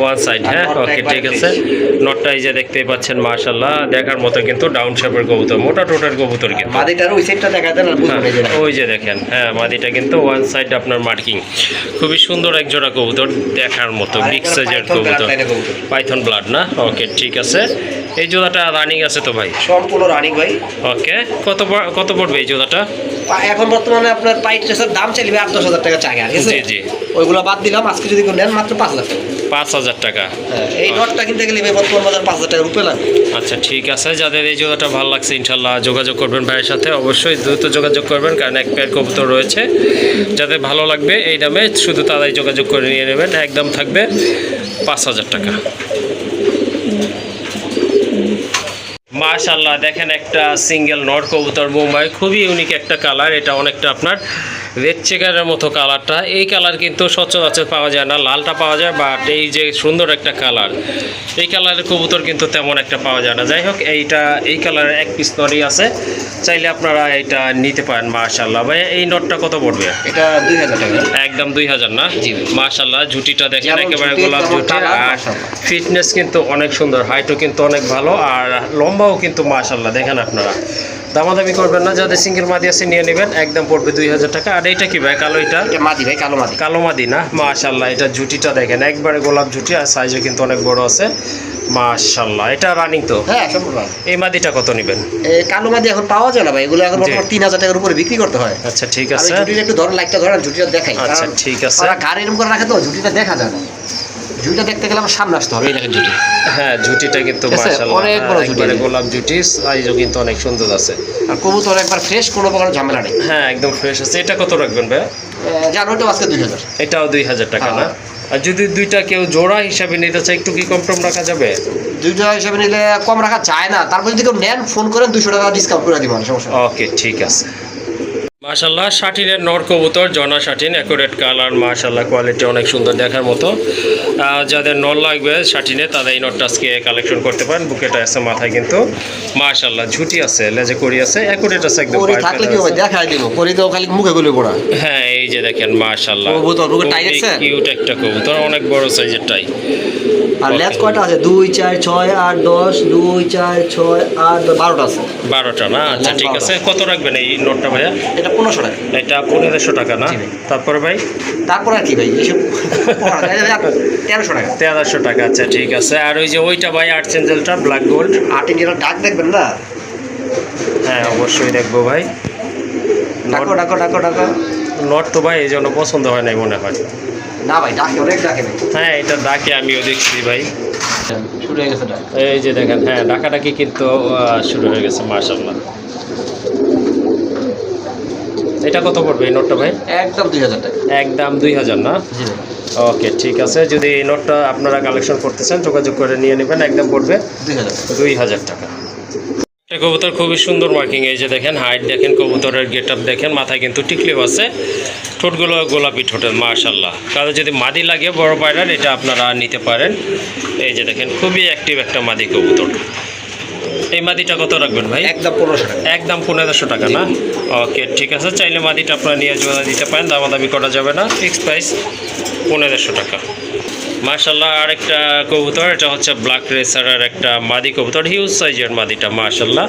ওয়ান সাইড। হ্যাঁ ওকে ঠিক আছে। নটটা এই যে দেখতেই পাচ্ছেন মাশাআল্লাহ, দেখার মতো কিন্তু ডাউন শেপের কবুতর, মোটা টোটার কবুতর কিন্তু। মাদিটার ওই সাইডটা দেখা দেন আর বুঝবেন এই যে ওই যে দেখেন, হ্যাঁ মাদিটা কিন্তু ওয়ান সাইড আপনার মার্কিং, খুবই সুন্দর এক জোড়া কবুতর, দেখার মতো বিগ সাইজের কবুতর, পাইথন ব্লাড না? ওকে ঠিক আছে। এই জোড়াটা রানিং আছে তো ভাই? সম্পূর্ণ রানিং ভাই। ওকে কত পড়বে এই জোড়াটা? এখন বর্তমানে আপনার পাইট রেসার দাম চাইবে 8-10 হাজার টাকা চাকা। জি জি, ওইগুলো বাদ দিলাম, আজকে যদি কেউ নেন মাত্র 5000 টাকা। 5000 টাকা। এই নটটা কিনতে গেলে ভাই বর্তমান বাজার 5000 টাকা রূপে লাগবে। আচ্ছা ঠিক আছে, যাদের এই জোড়াটা ভালো লাগছে ইনশাল্লাহ যোগাযোগ করবেন ভাইয়ের সাথে, অবশ্যই দ্রুত যোগাযোগ করবেন, কারণ এক পেয়ার কবুতর রয়েছে। যাদের ভালো লাগবে এই দামে শুধু তারাই যোগাযোগ করে নিয়ে নেবেন, একদম থাকবে 5000 টাকা। মাশাআল্লাহ দেখেন একটা সিঙ্গেল নর কবুতর মুম্বাই, খুবই ইউনিক একটা কালার। এটা অনেকটা আপনার রেড চেকারের মতো কালারটা, এই কালার কিন্তু সচরাচর পাওয়া যায় না, লালটা পাওয়া যায়, বাট এই যে সুন্দর একটা কালার, এই কালারের কবুতর কিন্তু তেমন একটা পাওয়া যায় না। যাই হোক এই কালারের এক পিস নরই আছে, চাইলে আপনারা এটা নিতে পারেন। মাশাআল্লাহ ভাই এই নটটা কত পড়বে? এটা 2000 টাকা। একদম 2000 না? জি। মাশাআল্লাহ ঝুটিটা দেখেন একেবারে গোলাপ ঝুটি, আর ফিটনেস কিন্তু অনেক সুন্দর, হাইটও কিন্তু অনেক ভালো, আর লম্বাও কিন্তু মাশাআল্লাহ দেখেন আপনারা। দামাদামি করবেন না, যাদের সিঙ্গেল মাদি আছে নিয়ে নেবেন, একদম পড়বে 2000 টাকা। আর এইটা কি ভাই? কালো, এটা মাদি ভাই, কালো মাদি। কালো মাদি না? মাশাআল্লাহ এটা ঝুটিটা দেখেন একবারে গোলাপ ঝুটি, আর সাইজও কিন্তু অনেক বড় আছে মাশাআল্লাহ। এটা রানিং তো? হ্যাঁ সম্পূর্ণ। এই মাদিটা কত নেবেন? এই কালো মাদি এখন পাওয়া যায় না ভাই, এগুলো এখন বর্তমানে 3000 টাকার উপরে বিক্রি করতে হয়। আচ্ছা ঠিক আছে, ঝুটিটা একটু ধরেন, লাইটটা ধরেন, ঝুটিটা দেখাই। আচ্ছা ঠিক আছে। ওরা গাড়ি এরকম করে রাখে তো ঝুটিটা দেখা যায় না, ঝুটিটা দেখতে গেলে আমার সামনে আসতে হবে। এই দেখেন ঝুটি, হ্যাঁ ঝুটিটা কিন্তু মাশাআল্লাহ অনেক বড় ঝুটি, একবারে গোলাপ ঝুটি, সাইজও কিন্তু অনেক সুন্দর আছে, আর কবুতর একবার ফ্রেশ, কোনো প্রকার ঝামেলা নেই। হ্যাঁ একদম ফ্রেশ আছে। এটা কত রাখবেন ভাই? জানো ওটা আজকে 2000। এটাও 2000 টাকা না? আর যদি দুইটা কেউ জোড়া হিসাবে নিতে চায় একটু কি কম টম রাখা যাবে? দুইটা হিসাবে নিলে কম রাখা যায় না, তারপর যদি কেউ নেন ফোন করেন 200 টাকা ডিসকাউন্ট করে দিব, সমস্যা। ওকে ঠিক আছে। মাশাআল্লাহ শাটিনের নর কবুতর, জনা শাটিন, অ্যাকুরেট কালার, মাশাআল্লাহ কোয়ালিটি অনেক সুন্দর দেখার মতো। যাদের নর লাগবে শাটিনে তারা এই নটটা আজকে কালেকশন করতে পারেন। বুকেটা আছে, মাথায় কিন্তু মাশাআল্লাহ ঝুটি আছে, লেজে করি আছে, অ্যাকুরেট আছে একদম। করি থাকলে কি হবে দেখাই দিব, করি তো খালি মুখে গুলো পড়া। হ্যাঁ এই যে দেখেন মাশাআল্লাহ কবুতর বুকে টাই আছে, কিউট একটা কবুতর, অনেক বড় সাইজের টাই। আর লেজ কয়টা আছে? 2 4 6 8 10, 2 4 6 8 12টা আছে। 12টা না? আচ্ছা ঠিক আছে। কত রাখবেন এই নোটটা ভাইয়া? এটা 1500 টাকা। এটা 1500 টাকা না? তারপরে ভাই? তারপর আর কি ভাই এসব 1300 টাকা। 1300 টাকা, আচ্ছা ঠিক আছে। আর ওই যে ওইটা ভাই আর্চেঞ্জেলটা ব্ল্যাক গোল্ড, আর্চেঞ্জেলের ডাক দেখবেন না? হ্যাঁ অবশ্যই দেখবো ভাই। ডাকো ডাকো ডাকো ডাকো। নট তো ভাই এই জন্য পছন্দ হয় নাই মনে হয়। না ভাই ডাকে, অনেক ডাকে ভাই। হ্যাঁ এটা ডাকে, আমিও দেখছি ভাই, শুরু হয়ে গেছে ডাক। এই যে দেখেন, হ্যাঁ ডাকাডাকি কিন্তু শুরু হয়ে গেছে মাশাআল্লাহ। এটা কত পড়বে এই নোটটা ভাই? একদম 2000 টাকা। একদম 2000 না? জি ভাই। ওকে ঠিক আছে, যদি এই নোটটা আপনারা কালেকশন করতে চান যোগাযোগ করে নিয়ে নেবেন, একদম পড়বে 2000 টাকা। কবুতর খুবই সুন্দর মার্কিং, এই যে দেখেন হাইট দেখেন, কবুতরের গেট আপ দেখেন, মাথায় কিন্তু টিকলিও আছে, ঠোঁটগুলো গোলাপি ঠোঁটের মাশাআল্লাহ। কারো যদি মাদি লাগে বড় পায়রার এটা আপনারা নিতে পারেন। এই যে দেখেন খুবই অ্যাক্টিভ একটা মাদি কবুতর। এই মাদিটা কত রাখবেন ভাই? একদম 1500 টাকা। একদম 1500 টাকা না? ওকে ঠিক আছে, চাইলে মাদিটা আপনারা নিয়ে জোড়া দিতে পারেন, দামাদামি করা যাবে না, ফিক্সড প্রাইস 1500 টাকা। মাশাল্লাহ আরেকটা কবুতর, এটা হচ্ছে ব্ল্যাক রেসারের একটা মাদি কবুতর, হিউজ সাইজের মাদিটা মাশাল্লাহ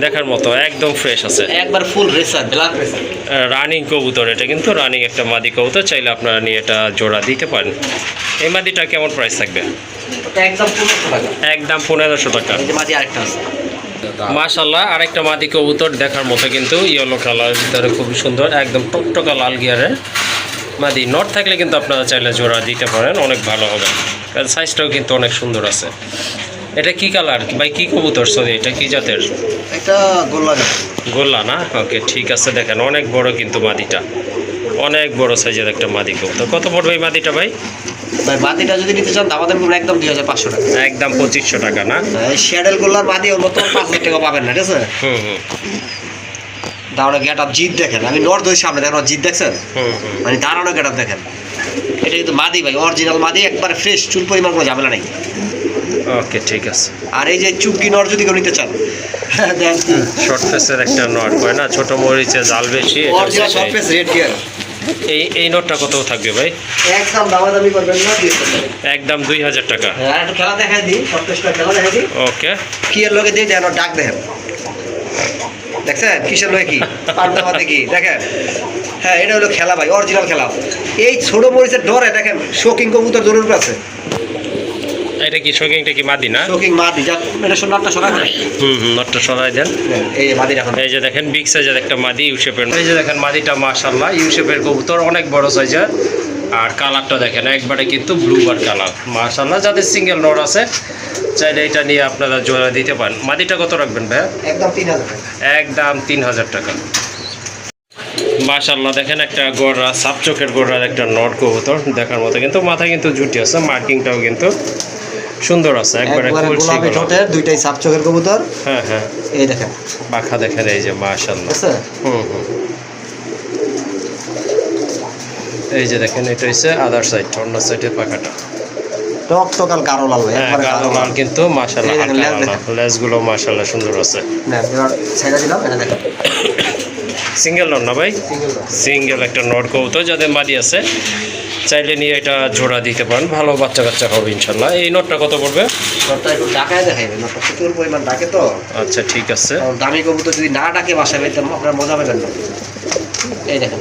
দেখার মতো, একদম ফ্রেশ আছে, একবার ফুল রেসার, ব্ল্যাক রেসার। রানিং কবুতর, এটা কিন্তু রানিং একটা মাদি কবুতর, চাইলে আপনারা নিয়ে এটা জোড়া দিতে পারেন। এই মাদিটা কেমন প্রাইস থাকবে? ওটা একদম 1500 টাকা। একদম 1500 টাকা। এই যে মাঝে আরেকটা আছে। মাশাল্লাহ আরেকটা মাদি কবুতর দেখার মতো, কিন্তু ইয়েলো কালার ভিতরে খুবই সুন্দর, একদম টকটকা লাল গিয়ারের মাদি। নট থাকলে কিন্তু আপনারা চাইলে জোড়া দিতে পারেন, অনেক ভালো হবে, কারণ সাইজটাও কিন্তু অনেক সুন্দর আছে। এটা কি কালার ভাই, কি কবুতর? সরি, এটা কি জাতের? এটা গোল্লা জাত। গোল্লা না? ওকে ঠিক আছে। দেখেন অনেক বড় কিন্তু মাদিটা, অনেক বড় সাইজের একটা মাদি কবুতর। কত পড়বে এই মাদিটা ভাই? ভাই মাদিটা যদি নিতে চান দাম করবেন একদম 2500 টাকা। একদম 2500 টাকা না? এই শ্যাডেল গোল্লার মাদি ওর মতো 5000 টাকা পাবেন না, ঠিক আছে? হুম হুম দাঁড়ানো গেট আপ জিদ দেখেন, আমি নর্থ ওই সামনে দেখেন জিদ দেখছেন, হুম হুম মানে দাঁড়ানো গেট আপ দেখেন। এটা কিন্তু মাদি ভাই, অরিজিনাল মাদি, একবার ফ্রেশ, চুল পরিমাণ কোনো ঝামেলা নেই। ওকে ঠিক আছে। আর এই যে চুপকি নর যদি কেউ নিতে চান, দেন শর্ট ফেসের একটা নট হয় না, ছোট মরিচে জাল বেশি, এটা original short face red gear. এই নটটা কত থাকবে ভাই? একদম দামাদামি করবেন না, একদম 2000 টাকা। হ্যাঁ একটু খেলা দেখাই দিই, শর্ট ফেসটা খেলা দেখাই দিই। ওকে কি এর লগে দিয়ে দেন, ওর ডাক দেখেন, দেখছেন কিসের লগে কি পান্তা ভাতে কি দেখেন। হ্যাঁ এটা হলো খেলা ভাই, অরিজিনাল খেলা। এই ছোট মরিচের ডরে দেখেন শোকিং কবুতর দৌড়ের উপর আছে। এটা কি শোকিংটা কি মাদি না? শোকিং মাদি, যা এটা সোনারটা সরাই দেন। নটটা সরাই দেন। এই যে মাদি এখন, এই যে দেখেন বিগ সাইজের একটা মাদি ইউ শেপের। এই যে দেখেন মাদিটা মাশাআল্লাহ ইউ শেপের কবুতর, অনেক বড় সাইজের। আর কালারটা দেখেন একবারে কিন্তু ব্লু বার কালার মাশাআল্লাহ। যাদের সিঙ্গেল নট আছে চাইলে এটা নিয়ে আপনারা জোড়া দিতে পারেন। মাদিটা কত রাখবেন ভাই? একদম 3000 টাকা। একদম 3000 টাকা। মাশাআল্লাহ দেখেন একটা গোড়া, সাপ চোখের গোড়ার একটা নট কবুতর দেখার মতো, কিন্তু মাথায় কিন্তু জুটি আছে, মার্কিংটাও কিন্তু সুন্দর আছে, একবারে গোলাপি ঠোঁটের দুইটাই সাপ চোখের কবুতর। হ্যাঁ হ্যাঁ এই দেখেন পাখা দেখেন, এই যে মাশাআল্লাহ। আছে হুম এই যে দেখেন এটা হচ্ছে আদার সাইড, অন্য সাইডের পাখাটা টকটকাল গাঢ় লাল ভাই, হ্যাঁ একবারে গাঢ় লাল, কিন্তু মাশাআল্লাহ এই দেখেন, হালকা লাল, লেজগুলো মাশাআল্লাহ সুন্দর আছে। না এবার ছেড়ে দিলাম, এটা দেখেন সিঙ্গেল নট না ভাই? সিঙ্গেল সিঙ্গেল একটা নট কবুতর, যাদের মাদি আছে চাইলে নিয়ে এটা জোড়া দিতে পারেন, ভালো বাচ্চা কাচ্চা হবে ইনশাল্লাহ। এই নটটা কত পড়বে? নটটা একটু ডাকায় দেখাইবে, নটটা প্রচুর পরিমাণ ডাকে তো। আচ্ছা ঠিক আছে। কারণ দামি কবুতর যদি না ডাকে বাসায় পেতাম আপনার মজা পেতেন না। এই দেখেন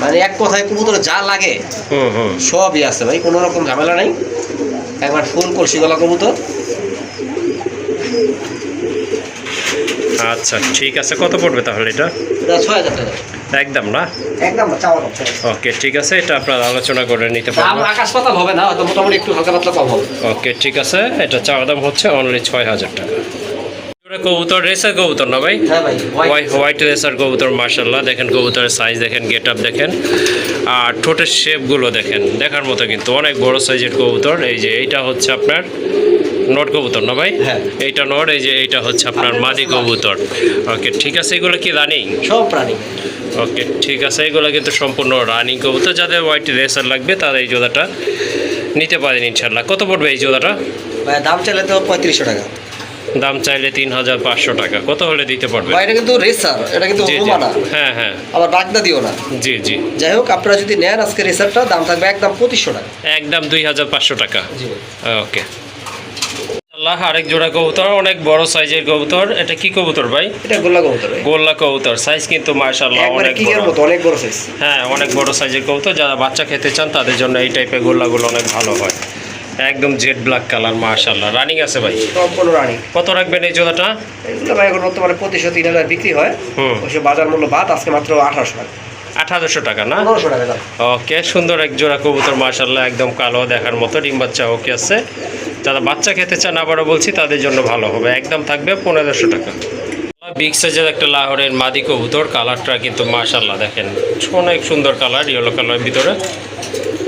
মানে এক কথায় কবুতরে যা লাগে সবই আছে ভাই, কোনো রকম ঝামেলা নেই, একবার ফুল কলসি গলা কবুতর। আচ্ছা ঠিক আছে, কত পড়বে তাহলে এটা? এটা 6000 টাকা একদম না? একদম চাওয়া দাম। ওকে ঠিক আছে, এটা আপনারা আলোচনা করে নিতে দাম পারবেন। আকাশ পাতাল হবে না, হয়তো মোটামুটি একটু হালকা পাতলা কম হবে। ওকে ঠিক আছে, এটা চাওয়া দাম হচ্ছে অনলি 6000 টাকা। কবুতর রেসার কবুতর না ভাই? হ্যাঁ ভাই হোয়াইট রেসার কবুতর মাশাআল্লাহ। দেখেন কবুতরের সাইজ দেখেন, গেট আপ দেখেন, আর ঠোঁটের শেপগুলো দেখেন দেখার মতো, কিন্তু অনেক বড় সাইজের কবুতর। এই যে এইটা হচ্ছে আপনার নট কবুতর না ভাই? হ্যাঁ। এইটা নট, এই যে এইটা হচ্ছে আপনার মাদি কবুতর। ওকে ঠিক আছে, এগুলো কি রানিং? সব প্রাণী। ওকে ঠিক আছে, এগুলো কিন্তু সম্পূর্ণ রানিং কবুতর। যাদের হোয়াইট রেসার লাগবে তারা এই জোড়াটা নিতে পারেন ইনশাল্লাহ। কত পড়বে এই জোড়াটা? ভাই দাম চাইলে তো 3500 টাকা। দাম চাইলে 3500 টাকা। কত হলে দিতে পারবে? ভাই এটা কিন্তু রেসার, এটা কিন্তু জি জি রোমানা, হ্যাঁ হ্যাঁ আবার বাগদা দিও না। জি জি যাই হোক আপনারা যদি নেন আজকে রেসারটা দাম থাকবে একদম 2500 টাকা। একদম 2500 টাকা। জি ওকে আল্লাহ আরেক জোড়া কবুতর, অনেক বড় সাইজের কবুতর। এটা কি কবুতর ভাই? এটা গোল্লা কবুতর ভাই, গোল্লা কবুতর। সাইজ কিন্তু মাশাআল্লাহ একবারে অনেক কি এর বড়। মতো অনেক বড় সাইজ। হ্যাঁ অনেক বড় সাইজের কবুতর, যারা বাচ্চা খেতে চান তাদের জন্য এই টাইপের গোল্লাগুলো অনেক ভালো হয়। একদম জেড ব্ল্যাক কালার মাশাআল্লাহ। রানিং আছে ভাই? সম্পূর্ণ রানী। কত রাখবেন এই জোড়াটা? এগুলো ভাই এখন বর্তমানে 2500-3000 বিক্রি হয়। ওইসব বাজার মূল্য বাদ আজকে মাত্র 1800 টাকা। 1800 টাকা না? 1500 টাকা দাম। ওকে সুন্দর এক জোড়া কবুতর মাশাআল্লাহ, একদম কালো দেখার মতো, ডিম বাচ্চা ওকে আছে। যারা বাচ্চা খেতে চান আবারও বলছি তাদের জন্য ভালো হবে, একদম থাকবে 1500 টাকা। বিগ সাইজের একটা লাহোরের মাদি কবুতর, কালারটা কিন্তু মাশাআল্লাহ দেখেন অনেক সুন্দর কালার, ইয়েলো কালারের ভিতরে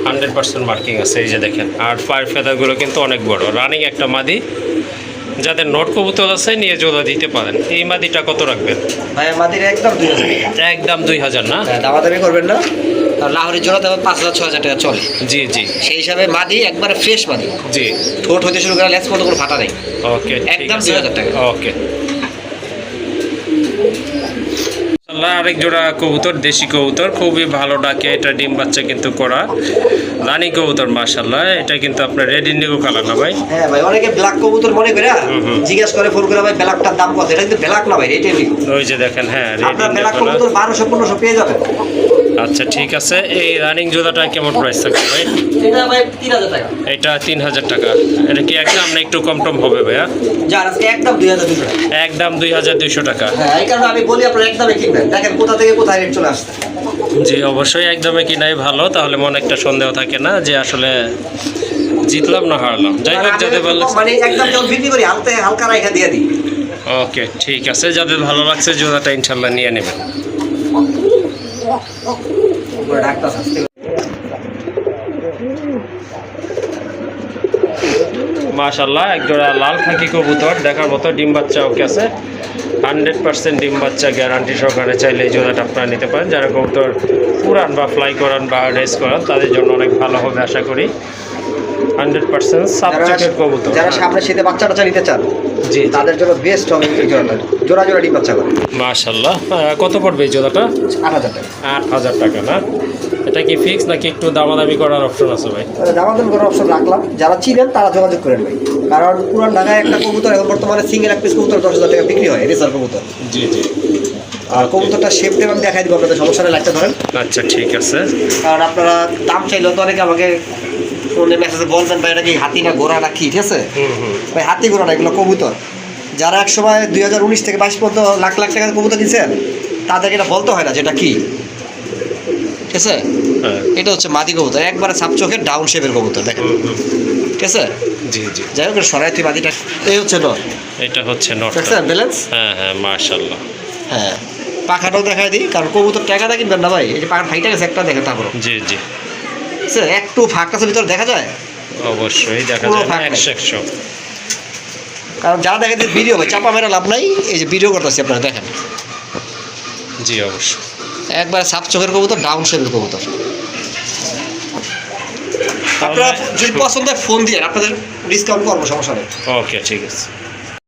100% মার্কিং আছে। এই যে দেখেন, আর পায়ের ফেদারগুলো কিন্তু অনেক বড়, রানিং একটা মাদি। যাদের নট কবুতর আছে নিয়ে জোড়া দিতে পারেন। এই মাদিটা কত রাখবেন? ভাই মাদির একদম 2000। একদম 2000 না? দামাদামি করবেন না, আর লাহোরের জোড়া দাম 5000-6000 টাকা চলে। জি জি সেই হিসাবে মাদি একবারে ফ্রেশ মাদি, জি। ঠোঁট হতে শুরু করে লেজ পর্যন্ত কোনো ফাটা নেই। ওকে ঠিক একদম আছে। 2000 টাকা। ওকে মাশাআল্লাহ, আরেক জোড়া কবুতর, দেশি কবুতর, খুবই ভালো ডাকে। এটা ডিম বাচ্চা কিন্তু করা রানী কবুতর মাশাআল্লাহ। এটা কিন্তু আপনার রেড ইন্ডিগো কালার না ভাই? হ্যাঁ ভাই, অনেকে ব্ল্যাক কবুতর মনে করে জিজ্ঞেস করে ফোন করে ভাই ব্ল্যাকটার দাম কত। এটা কিন্তু ব্ল্যাক না ভাই, রেড ইন্ডিগো। ওই যে দেখেন, হ্যাঁ রেড আপনার ব্ল্যাক ইন্ডিগো। কবুতর 1200-1500 পেয়ে যাবেন। আচ্ছা ঠিক আছে। এই রানিং জোড়াটা কেমন প্রাইস থাকবে ভাই? এটা ভাই 3000 টাকা। এটা 3000 টাকা। এটা কি একদম না একটু কম টম হবে ভাইয়া? যার আজকে একদম 2200 টাকা। একদম 2200 টাকা। হ্যাঁ, এই কারণে আমি বলি আপনারা একদমই কিনবেন। দেখেন কোথা থেকে কোথায় রেট চলে আসছে। জি অবশ্যই একদমই কিনাই ভালো, তাহলে মনে একটা সন্দেহ থাকে না যে আসলে জিতলাম না হারলাম। যাই হোক, যাদের ভালো মানে একদম যখন বিক্রি করি হালকা হালকা রাইখা দিয়ে দিই। ওকে ঠিক আছে, যাদের ভালো লাগছে জোড়াটা ইনশাল্লাহ নিয়ে নেবেন। পুরো ডাক্তার শাস্তি। মাশাআল্লাহ, এক জোড়া লাল খাকি কবুতর দেখার মতো, ডিম বাচ্চা ওকে আছে 100% ডিম বাচ্চা গ্যারান্টি সহকারে। চাইলে এই জোড়াটা আপনারা নিতে পারেন। যারা কবুতর পুরান বা ফ্লাই করান বা রেস করান তাদের জন্য অনেক ভালো হবে আশা করি। 100% সাবচেকের কবুতর। যারা সামনে শীতে বাচ্চা টাচ্চা নিতে চান, জি তাদের জন্য বেস্ট হবে এই জোড়াটা। জোড়া জোড়া ডিম বাচ্চা করে। মাশাআল্লাহ। কত পড়বে এই জোড়াটা? 8000 টাকা। 8000 টাকা না? এটা কি ফিক্স নাকি একটু দামাদামি করার অপশন আছে ভাই? দামাদাম করার অপশন রাখলাম, যারা চিনেন তারা যোগাযোগ করেন ভাই। কারণ পুরান ঢাকায় একটা কবুতর এখন বর্তমানে সিঙ্গেল এক পিস কবুতর 10,000 টাকা বিক্রি হয়, রেসার কবুতর। জি জি। আর কবুতরটা শেপটা আমি দেখাই দিব আপনাদের, সমস্যা নেই, লাইটটা ধরেন। আচ্ছা ঠিক আছে। কারণ আপনারা দাম চাইলেও তো অনেকে আমাকে ফোনে মেসেজে বলবেন ভাই এটা কি হাতি না ঘোড়া না কি, ঠিক আছে? ভাই হাতি ঘোড়া না, এগুলো কবুতর। যারা এক সময় 2019 থেকে 22 পর্যন্ত লাখ লাখ টাকার কবুতর নিয়েছেন তাদেরকে এটা বলতে হয় না যেটা কি, ঠিক আছে? হ্যাঁ। এটা হচ্ছে মাদি কবুতর, একবারে সাপ চোখের ডাউন শেপের কবুতর, দেখেন, ঠিক আছে? জি জি। যাই হোক সরাইতি মাদিটা এই হচ্ছে নর, এটা হচ্ছে নটটা। দেখছেন ব্যালেন্স? হ্যাঁ হ্যাঁ মাশাআল্লাহ। হ্যাঁ, পাখাটাও দেখাই দিই, কারণ কবুতর টাকাটা কিনবেন না ভাই। এই যে পাখার ফাইটা গেছে একটা দেখেন, তারপর জি জি। ঠিক আছে? একটু ফাঁকটাছে ভিতরে দেখা যায়, অবশ্যই দেখা পুরো যায় না, ফাঁক নাই। 100। কারণ যারা দেখেন যে ভিডিও ভাই চাপা মেরা লাভ নাই। এই যে ভিডিও করতেছি আপনারা দেখেন, জি অবশ্যই। একবার সাপ চোখের কবুতর, ডাউন শেপের কবুতর। আপনারা যদি পছন্দ হয় ফোন দিয়ে আপনাদের ডিসকাউন্ট করবো, সমস্যা নেই। ওকে ঠিক আছে।